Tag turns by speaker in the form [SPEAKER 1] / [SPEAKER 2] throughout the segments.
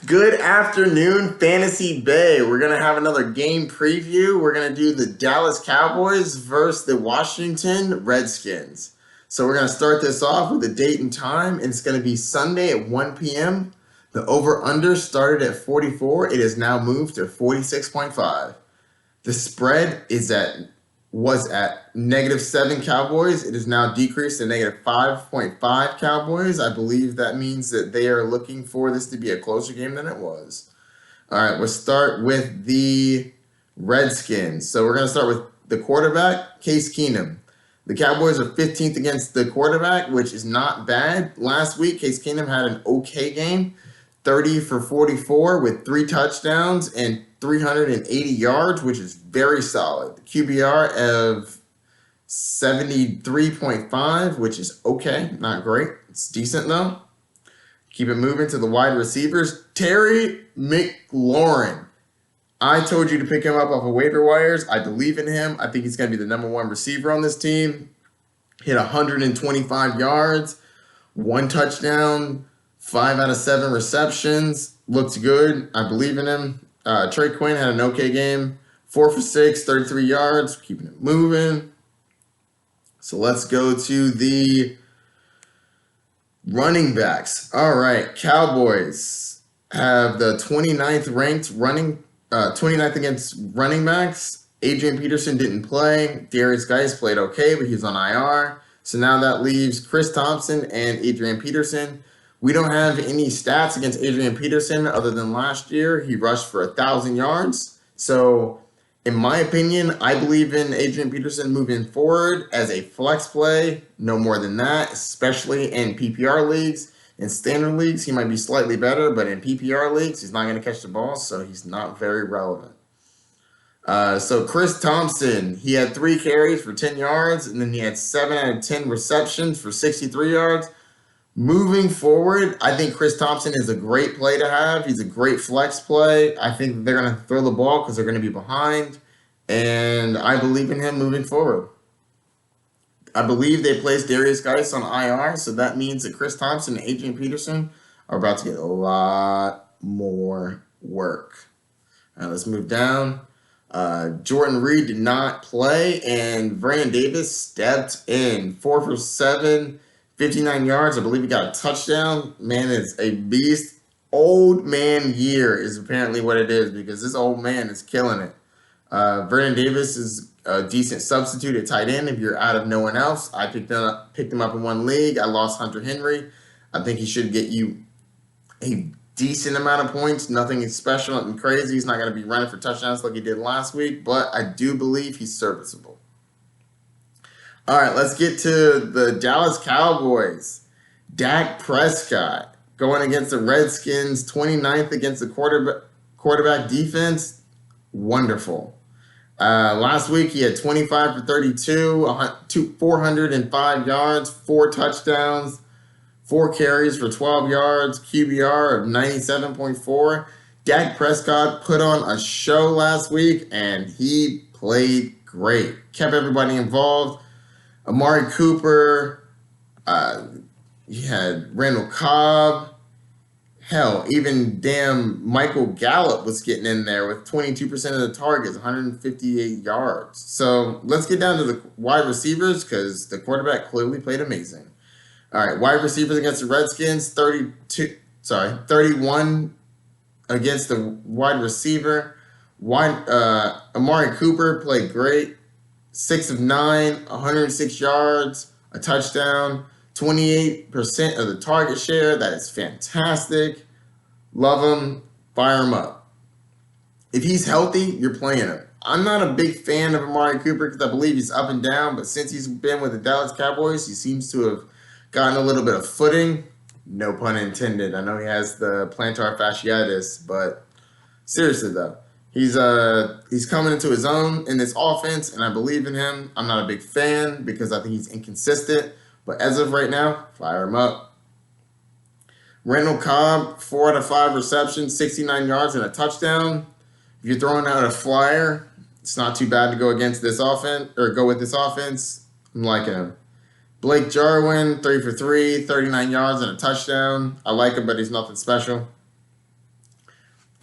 [SPEAKER 1] Good afternoon, Fantasy Bay. We're going to have another game preview. We're going to do the Dallas Cowboys versus the Washington Redskins. So we're going to start this off with a date and time. And it's going to be Sunday at 1 p.m. The over-under started at 44. It has now moved to 46.5. The spread was at -7 Cowboys. It is now decreased to -5.5 Cowboys. I believe that means that they are looking for this to be a closer game than it was. All right, we'll start with the Redskins. So we're going to start with the quarterback, Case Keenum. The Cowboys are 15th against the quarterback, which is not bad. Last week, Case Keenum had an okay game, 30 for 44 with 3 touchdowns and 380 yards, which is very solid. The QBR of 73.5, which is okay, not great. It's decent, though. Keep it moving to the wide receivers. Terry McLaurin. I told you to pick him up off of waiver wires. I believe in him. I think he's going to be the #1 receiver on this team. Hit 125 yards, 1 touchdown, 5 out of 7 receptions. Looks good. I believe in him. Trey Quinn had an okay game. 4 for 6, 33 yards. Keeping it moving. So let's go to the running backs. All right. Cowboys have the 29th ranked 29th against running backs. Adrian Peterson didn't play. Darius Geis played okay, but he's on IR. So now that leaves Chris Thompson and Adrian Peterson. We don't have any stats against Adrian Peterson other than last year. He rushed for 1,000 yards. So, in my opinion, I believe in Adrian Peterson moving forward as a flex play. No more than that, especially in PPR leagues. In standard leagues, he might be slightly better, but in PPR leagues, he's not going to catch the ball, so he's not very relevant. So Chris Thompson, he had 3 carries for 10 yards, and then he had 7 out of 10 receptions for 63 yards. Moving forward, I think Chris Thompson is a great play to have. He's a great flex play. I think they're going to throw the ball because they're going to be behind, and I believe in him moving forward. I believe they placed Darius Geis on IR, so that means that Chris Thompson and Adrian Peterson are about to get a lot more work. All right, let's move down. Jordan Reed did not play, and Vernon Davis stepped in. 4 for 7. 59 yards. I believe he got a touchdown. Man is a beast. Old man year is apparently what it is because this old man is killing it. Vernon Davis is a decent substitute at tight end if you're out of no one else. I picked him up in one league. I lost Hunter Henry. I think he should get you a decent amount of points. Nothing special, nothing crazy. He's not going to be running for touchdowns like he did last week, but I do believe he's serviceable. All right, let's get to the Dallas Cowboys. Dak Prescott going against the Redskins, 29th against the quarterback defense. Wonderful. Last week, he had 25 for 32, 405 yards, 4 touchdowns, 4 carries for 12 yards, QBR of 97.4. Dak Prescott put on a show last week, and he played great. Kept everybody involved. Amari Cooper, you had Randall Cobb. Hell, even damn Michael Gallup was getting in there with 22% of the targets, 158 yards. So let's get down to the wide receivers because the quarterback clearly played amazing. All right, wide receivers against the Redskins, 31 against the wide receiver. Amari Cooper played great. 6 of 9, 106 yards, a touchdown, 28% of the target share. That is fantastic. Love him. Fire him up. If he's healthy, you're playing him. I'm not a big fan of Amari Cooper because I believe he's up and down, but since he's been with the Dallas Cowboys, he seems to have gotten a little bit of footing. No pun intended. I know he has the plantar fasciitis, but seriously though. He's coming into his own in this offense, and I believe in him. I'm not a big fan because I think he's inconsistent, but as of right now, fire him up. Randall Cobb, 4 out of 5 receptions, 69 yards, and a touchdown. If you're throwing out a flyer, it's not too bad to go against this offense or go with this offense. I'm liking him. Blake Jarwin, 3 for 3, 39 yards and a touchdown. I like him, but he's nothing special.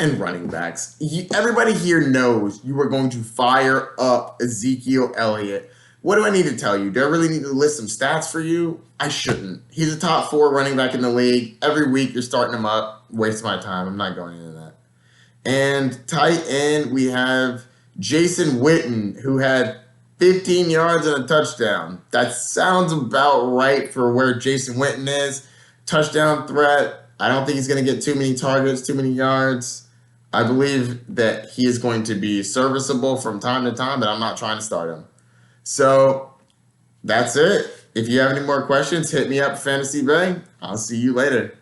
[SPEAKER 1] and running backs. Everybody here knows you are going to fire up Ezekiel Elliott. What do I need to tell you? Do I really need to list some stats for you? I shouldn't. He's a top 4 running back in the league. Every week you're starting him up. Waste my time. I'm not going into that. And tight end, we have Jason Witten, who had 15 yards and a touchdown. That sounds about right for where Jason Witten is. Touchdown threat. I don't think he's going to get too many targets, too many yards. I believe that he is going to be serviceable from time to time, but I'm not trying to start him. So that's it. If you have any more questions, hit me up, Fantasy Bay. I'll see you later.